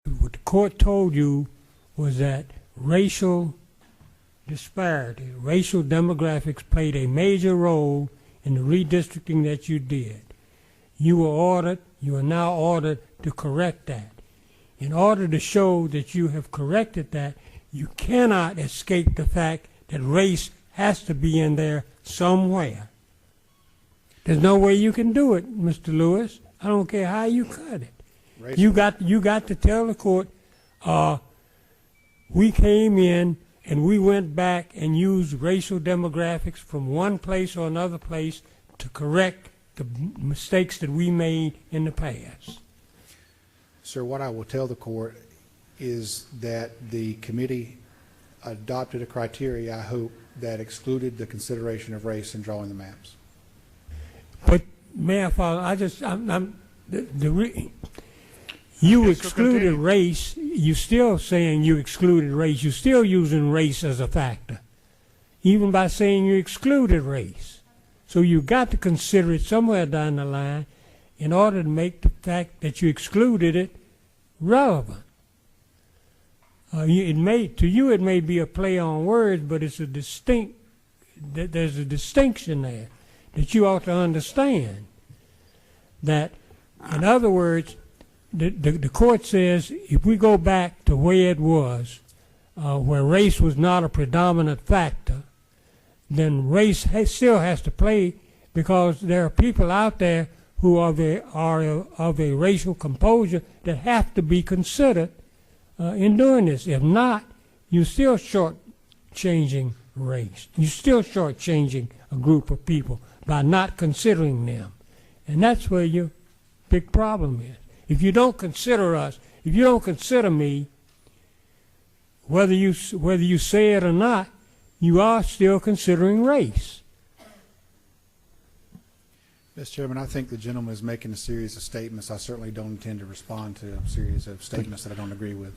what the court told you was that racial disparity, racial demographics played a major role in the redistricting that you did. You are now ordered to correct that. In order to show that you have corrected that, you cannot escape the fact that race has to be in there somewhere. There's no way you can do it, Mr. Lewis. I don't care how you cut it. You got to tell the court, we came in and we went back and used racial demographics from one place or another place to correct the mistakes that we made in the past. Sir, what I will tell the court is that the committee adopted a criteria, I hope, that excluded the consideration of race in drawing the maps. But, Mayor Fowler, you excluded race. You're still saying you excluded race. You're still using race as a factor, even by saying you excluded race. So you've got to consider it somewhere down the line in order to make the fact that you excluded it relevant. To you it may be a play on words, but it's there's a distinction there that you ought to understand. That, in other words, the court says if we go back to where it was, where race was not a predominant factor, then race still has to play, because there are people out there who are of a racial composure that have to be considered in doing this. If not, you're still shortchanging race. You're still shortchanging a group of people by not considering them. And that's where your big problem is. If you don't consider us, if you don't consider me, whether you say it or not, you are still considering race. Mr. Chairman, I think the gentleman is making a series of statements. I certainly don't intend to respond to a series of statements that I don't agree with.